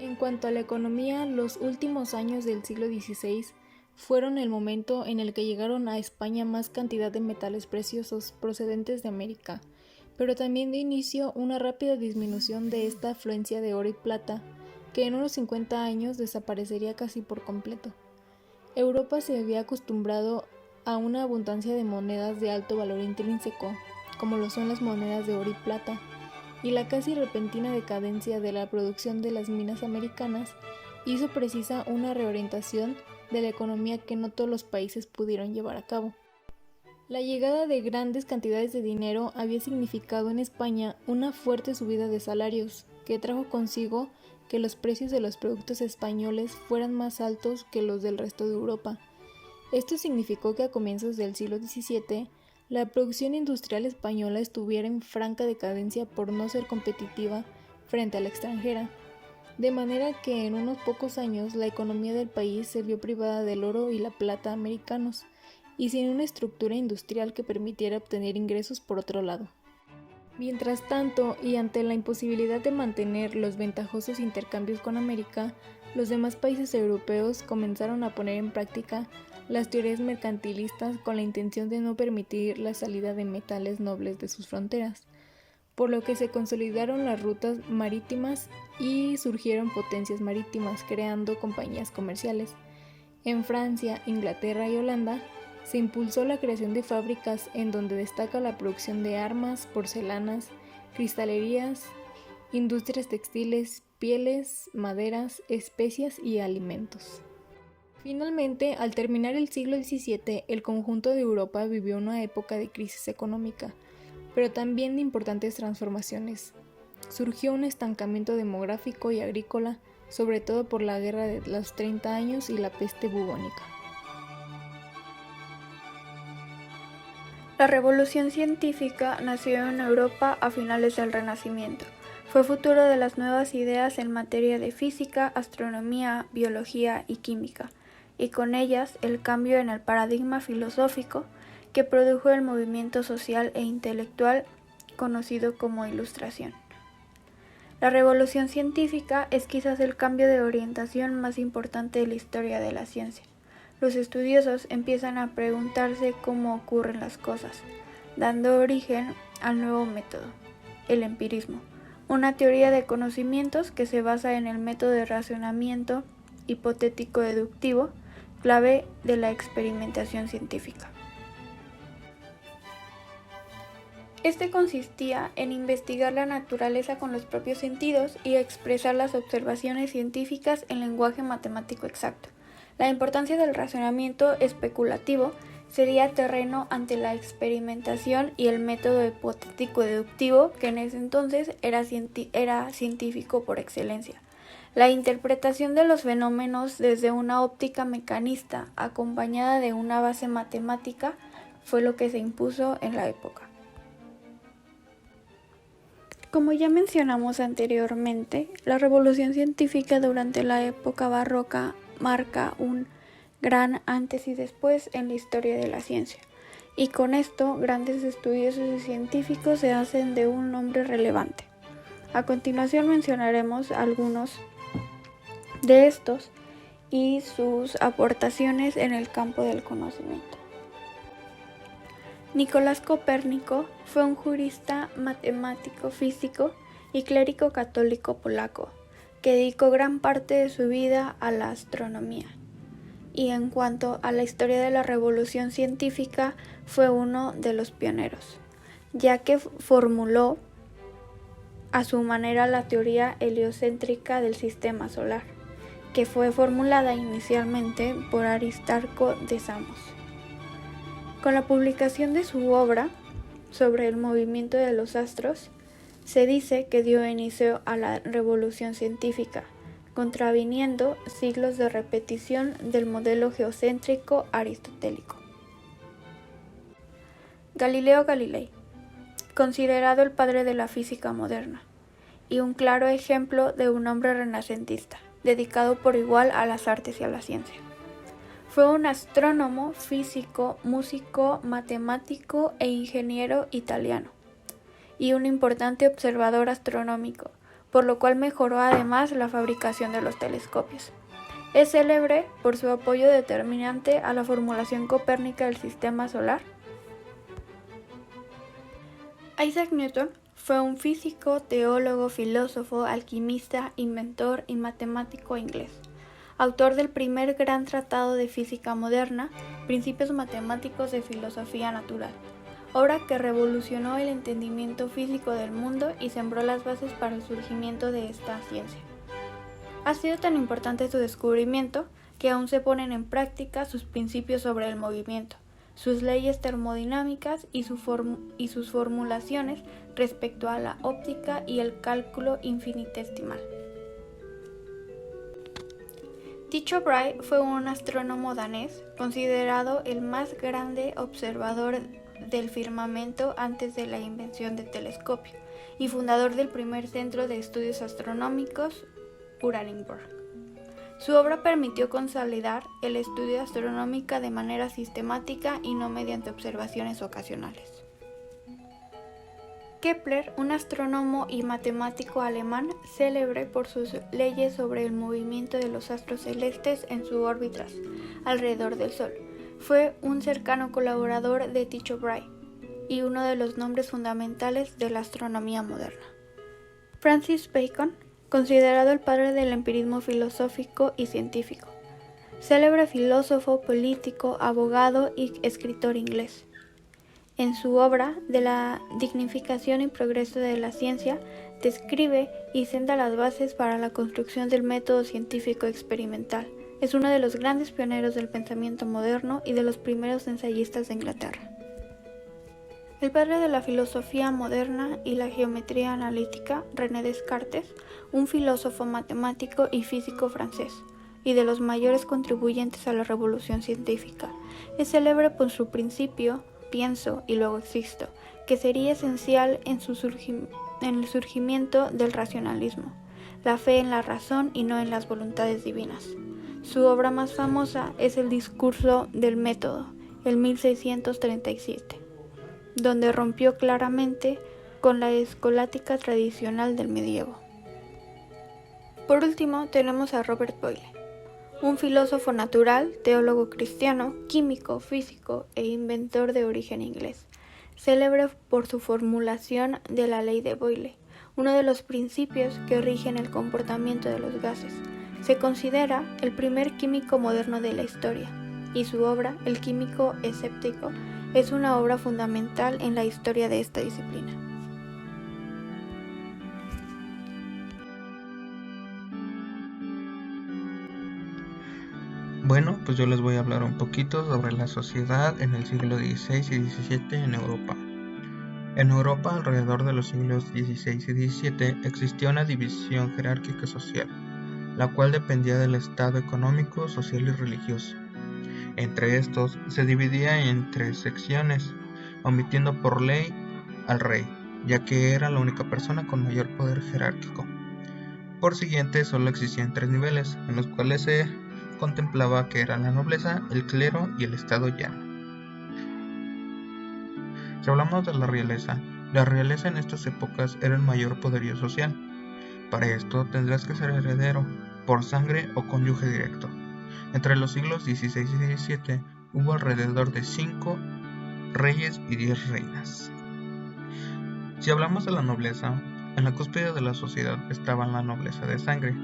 En cuanto a la economía, los últimos años del siglo XVI fueron el momento en el que llegaron a España más cantidad de metales preciosos procedentes de América, pero también dio inicio una rápida disminución de esta afluencia de oro y plata, que en unos 50 años desaparecería casi por completo. Europa se había acostumbrado a una abundancia de monedas de alto valor intrínseco, como lo son las monedas de oro y plata, y la casi repentina decadencia de la producción de las minas americanas hizo precisa una reorientación de la economía que no todos los países pudieron llevar a cabo. La llegada de grandes cantidades de dinero había significado en España una fuerte subida de salarios, que trajo consigo que los precios de los productos españoles fueran más altos que los del resto de Europa. Esto significó que a comienzos del siglo XVII, la producción industrial española estuviera en franca decadencia por no ser competitiva frente a la extranjera, de manera que en unos pocos años la economía del país se vio privada del oro y la plata americanos, y sin una estructura industrial que permitiera obtener ingresos por otro lado. Mientras tanto, y ante la imposibilidad de mantener los ventajosos intercambios con América, los demás países europeos comenzaron a poner en práctica las teorías mercantilistas con la intención de no permitir la salida de metales nobles de sus fronteras, por lo que se consolidaron las rutas marítimas y surgieron potencias marítimas, creando compañías comerciales. En Francia, Inglaterra y Holanda se impulsó la creación de fábricas en donde destaca la producción de armas, porcelanas, cristalerías, industrias textiles, pieles, maderas, especias y alimentos. Finalmente, al terminar el siglo XVII, el conjunto de Europa vivió una época de crisis económica, pero también de importantes transformaciones. Surgió un estancamiento demográfico y agrícola, sobre todo por la Guerra de los 30 años y la peste bubónica. La revolución científica nació en Europa a finales del Renacimiento. Fue futuro de las nuevas ideas en materia de física, astronomía, biología y química, y con ellas el cambio en el paradigma filosófico que produjo el movimiento social e intelectual conocido como Ilustración. La revolución científica es quizás el cambio de orientación más importante de la historia de la ciencia. Los estudiosos empiezan a preguntarse cómo ocurren las cosas, dando origen al nuevo método, el empirismo, una teoría de conocimientos que se basa en el método de razonamiento hipotético-deductivo, clave de la experimentación científica. Este consistía en investigar la naturaleza con los propios sentidos y expresar las observaciones científicas en lenguaje matemático exacto. La importancia del razonamiento especulativo cedía terreno ante la experimentación y el método hipotético-deductivo, que en ese entonces era científico por excelencia. La interpretación de los fenómenos desde una óptica mecanista, acompañada de una base matemática, fue lo que se impuso en la época. Como ya mencionamos anteriormente, la revolución científica durante la época barroca marca un gran antes y después en la historia de la ciencia, y con esto grandes estudiosos y científicos se hacen de un nombre relevante. A continuación mencionaremos algunos de estos y sus aportaciones en el campo del conocimiento. Nicolás Copérnico fue un jurista, matemático, físico y clérigo católico polaco, que dedicó gran parte de su vida a la astronomía. Y en cuanto a la historia de la revolución científica, fue uno de los pioneros, ya que formuló a su manera la teoría heliocéntrica del sistema solar, que fue formulada inicialmente por Aristarco de Samos. Con la publicación de su obra sobre el movimiento de los astros, se dice que dio inicio a la revolución científica, contraviniendo siglos de repetición del modelo geocéntrico aristotélico. Galileo Galilei, considerado el padre de la física moderna, y un claro ejemplo de un hombre renacentista, dedicado por igual a las artes y a la ciencia. Fue un astrónomo, físico, músico, matemático e ingeniero italiano, y un importante observador astronómico, por lo cual mejoró además la fabricación de los telescopios. Es célebre por su apoyo determinante a la formulación copérnica del sistema solar. Isaac Newton fue un físico, teólogo, filósofo, alquimista, inventor y matemático inglés, autor del primer gran tratado de física moderna, Principios matemáticos de filosofía natural, obra que revolucionó el entendimiento físico del mundo y sembró las bases para el surgimiento de esta ciencia. Ha sido tan importante su descubrimiento que aún se ponen en práctica sus principios sobre el movimiento, sus leyes termodinámicas y sus formulaciones respecto a la óptica y el cálculo infinitesimal. Tycho Brahe fue un astrónomo danés, considerado el más grande observador del firmamento antes de la invención del telescopio, y fundador del primer centro de estudios astronómicos, Uranienburg. Su obra permitió consolidar el estudio astronómico de manera sistemática y no mediante observaciones ocasionales. Kepler, un astrónomo y matemático alemán, célebre por sus leyes sobre el movimiento de los astros celestes en sus órbitas alrededor del Sol, fue un cercano colaborador de Tycho Brahe y uno de los nombres fundamentales de la astronomía moderna. Francis Bacon, considerado el padre del empirismo filosófico y científico, célebre filósofo, político, abogado y escritor inglés. En su obra de la dignificación y progreso de la ciencia, describe y sienta las bases para la construcción del método científico experimental. Es uno de los grandes pioneros del pensamiento moderno y de los primeros ensayistas de Inglaterra. El padre de la filosofía moderna y la geometría analítica, René Descartes, un filósofo, matemático y físico francés, y de los mayores contribuyentes a la revolución científica, es célebre por su principio pienso y luego existo, que sería esencial en el surgimiento del racionalismo, la fe en la razón y no en las voluntades divinas. Su obra más famosa es el Discurso del Método, el 1637, donde rompió claramente con la escolástica tradicional del medievo. Por último, tenemos a Robert Boyle, un filósofo natural, teólogo cristiano, químico, físico e inventor de origen inglés, célebre por su formulación de la ley de Boyle, uno de los principios que rigen el comportamiento de los gases. Se considera el primer químico moderno de la historia, y su obra, El químico escéptico, es una obra fundamental en la historia de esta disciplina. Bueno, pues yo les voy a hablar un poquito sobre la sociedad en el siglo XVI y XVII en Europa. En Europa, alrededor de los siglos XVI y XVII, existía una división jerárquica social, la cual dependía del estado económico, social y religioso. Entre estos, se dividía en 3 secciones, omitiendo por ley al rey, ya que era la única persona con mayor poder jerárquico. Por siguiente, solo existían 3 niveles, en los cuales se contemplaba que eran la nobleza, el clero y el estado llano. Si hablamos de la realeza en estas épocas era el mayor poderío social. Para esto tendrás que ser heredero, por sangre o cónyuge directo. Entre los siglos XVI y XVII hubo alrededor de 5 reyes y 10 reinas. Si hablamos de la nobleza, en la cúspide de la sociedad estaba la nobleza de sangre,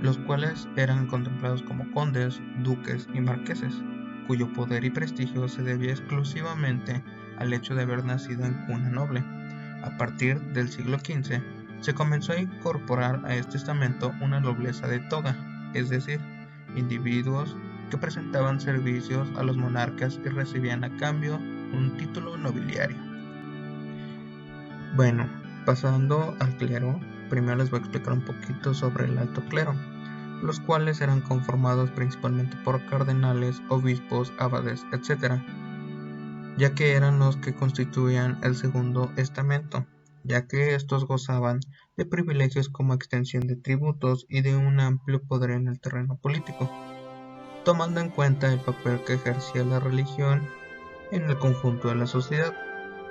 los cuales eran contemplados como condes, duques y marqueses, cuyo poder y prestigio se debía exclusivamente al hecho de haber nacido en cuna noble. A partir del siglo XV, se comenzó a incorporar a este estamento una nobleza de toga, es decir, individuos que presentaban servicios a los monarcas y recibían a cambio un título nobiliario. Bueno, pasando al clero, primero les voy a explicar un poquito sobre el alto clero, los cuales eran conformados principalmente por cardenales, obispos, abades, etc., ya que eran los que constituían el segundo estamento, ya que estos gozaban de privilegios como extensión de tributos y de un amplio poder en el terreno político, tomando en cuenta el papel que ejercía la religión en el conjunto de la sociedad,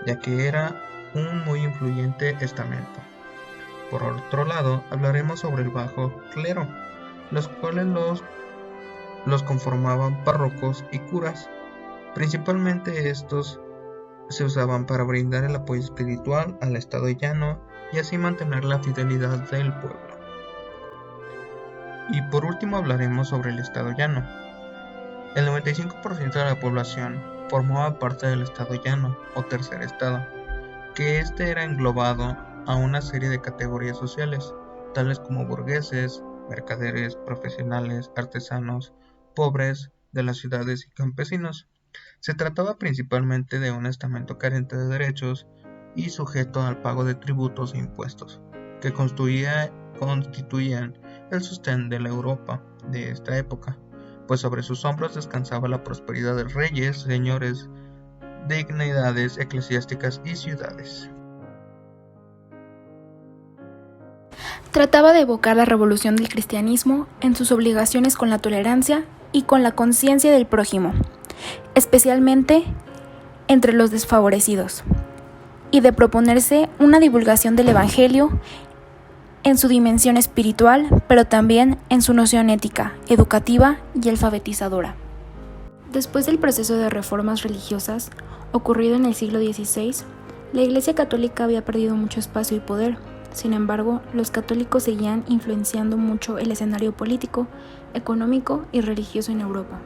ya que era un muy influyente estamento. Por otro lado, hablaremos sobre el bajo clero, los cuales los conformaban párrocos y curas. Principalmente estos se usaban para brindar el apoyo espiritual al estado llano y así mantener la fidelidad del pueblo. Y por último hablaremos sobre el estado llano. El 95% de la población formaba parte del estado llano o tercer estado, que este era englobado a una serie de categorías sociales, tales como burgueses, mercaderes, profesionales, artesanos, pobres de las ciudades y campesinos. Se trataba principalmente de un estamento carente de derechos y sujeto al pago de tributos e impuestos, que constituían el sostén de la Europa de esta época, pues sobre sus hombros descansaba la prosperidad de reyes, señores, dignidades eclesiásticas y ciudades. Trataba de evocar la revolución del cristianismo en sus obligaciones con la tolerancia y con la conciencia del prójimo, especialmente entre los desfavorecidos, y de proponerse una divulgación del Evangelio en su dimensión espiritual, pero también en su noción ética, educativa y alfabetizadora. Después del proceso de reformas religiosas ocurrido en el siglo XVI, la Iglesia Católica había perdido mucho espacio y poder. Sin embargo, los católicos seguían influenciando mucho el escenario político, económico y religioso en Europa.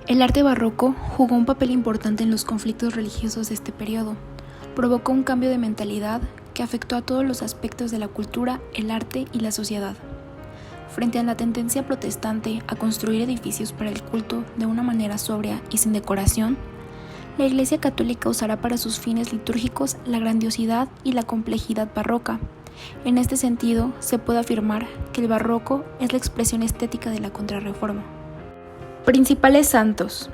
El arte barroco jugó un papel importante en los conflictos religiosos de este periodo. Provocó un cambio de mentalidad que afectó a todos los aspectos de la cultura, el arte y la sociedad. Frente a la tendencia protestante a construir edificios para el culto de una manera sobria y sin decoración, la Iglesia Católica usará para sus fines litúrgicos la grandiosidad y la complejidad barroca. En este sentido, se puede afirmar que el barroco es la expresión estética de la Contrarreforma. Principales santos.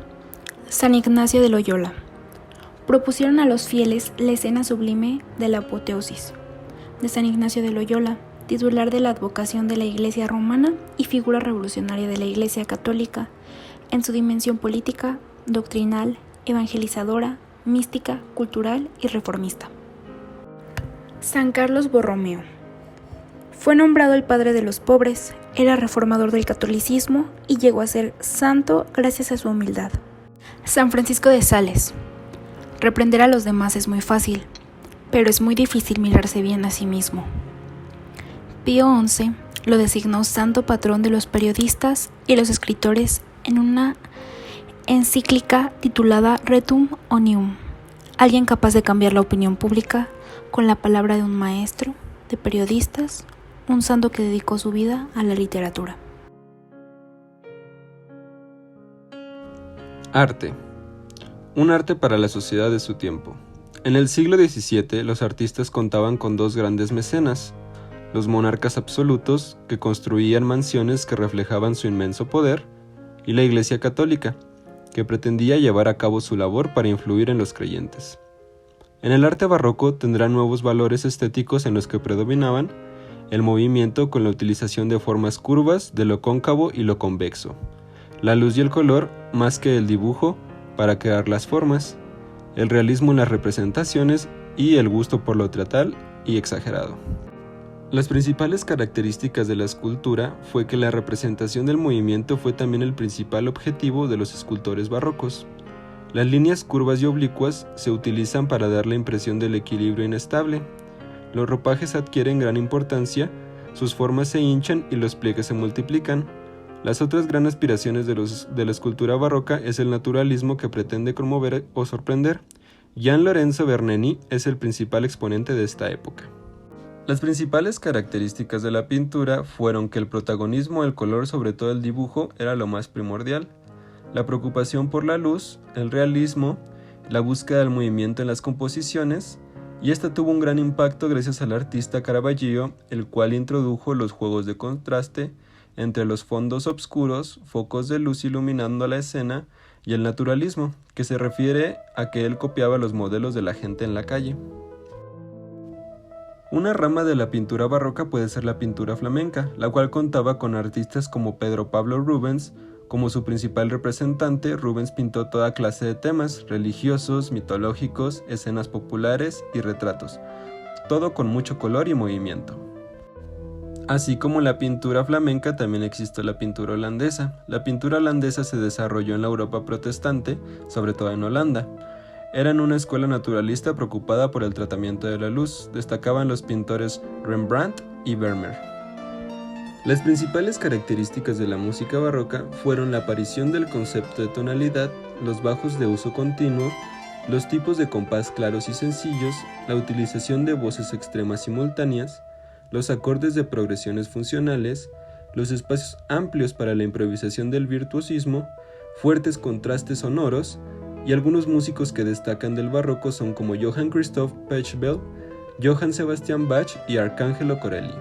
San Ignacio de Loyola. Propusieron a los fieles la escena sublime de la apoteosis de San Ignacio de Loyola, titular de la advocación de la Iglesia romana y figura revolucionaria de la Iglesia Católica en su dimensión política, doctrinal, evangelizadora, mística, cultural y reformista. San Carlos Borromeo. Fue nombrado el padre de los pobres, era reformador del catolicismo y llegó a ser santo gracias a su humildad. San Francisco de Sales. Reprender a los demás es muy fácil, pero es muy difícil mirarse bien a sí mismo. Pío XI lo designó santo patrón de los periodistas y los escritores en una encíclica titulada Retum Omnium, alguien capaz de cambiar la opinión pública con la palabra de un maestro de periodistas, un santo que dedicó su vida a la literatura. Arte. Un arte para la sociedad de su tiempo. En el siglo XVII, los artistas contaban con dos grandes mecenas, los monarcas absolutos, que construían mansiones que reflejaban su inmenso poder, y la Iglesia Católica, que pretendía llevar a cabo su labor para influir en los creyentes. En el arte barroco tendrán nuevos valores estéticos en los que predominaban el movimiento con la utilización de formas curvas de lo cóncavo y lo convexo, la luz y el color más que el dibujo para crear las formas, el realismo en las representaciones y el gusto por lo teatral y exagerado. Las principales características de la escultura fue que la representación del movimiento fue también el principal objetivo de los escultores barrocos. Las líneas curvas y oblicuas se utilizan para dar la impresión del equilibrio inestable. Los ropajes adquieren gran importancia, sus formas se hinchan y los pliegues se multiplican. Las otras gran aspiraciones de la escultura barroca es el naturalismo que pretende conmover o sorprender. Gian Lorenzo Bernini es el principal exponente de esta época. Las principales características de la pintura fueron que el protagonismo del color sobre todo el dibujo era lo más primordial, la preocupación por la luz, el realismo, la búsqueda del movimiento en las composiciones, y esta tuvo un gran impacto gracias al artista Caravaggio, el cual introdujo los juegos de contraste entre los fondos oscuros, focos de luz iluminando la escena, y el naturalismo, que se refiere a que él copiaba los modelos de la gente en la calle. Una rama de la pintura barroca puede ser la pintura flamenca, la cual contaba con artistas como Pedro Pablo Rubens. Como su principal representante, Rubens pintó toda clase de temas, religiosos, mitológicos, escenas populares y retratos, todo con mucho color y movimiento. Así como la pintura flamenca, también existe la pintura holandesa. La pintura holandesa se desarrolló en la Europa protestante, sobre todo en Holanda. Eran una escuela naturalista preocupada por el tratamiento de la luz. Destacaban los pintores Rembrandt y Vermeer. Las principales características de la música barroca fueron la aparición del concepto de tonalidad, los bajos de uso continuo, los tipos de compás claros y sencillos, la utilización de voces extremas simultáneas, los acordes de progresiones funcionales, los espacios amplios para la improvisación del virtuosismo, fuertes contrastes sonoros, y algunos músicos que destacan del barroco son como Johann Christoph Pachelbel, Johann Sebastian Bach y Arcangelo Corelli.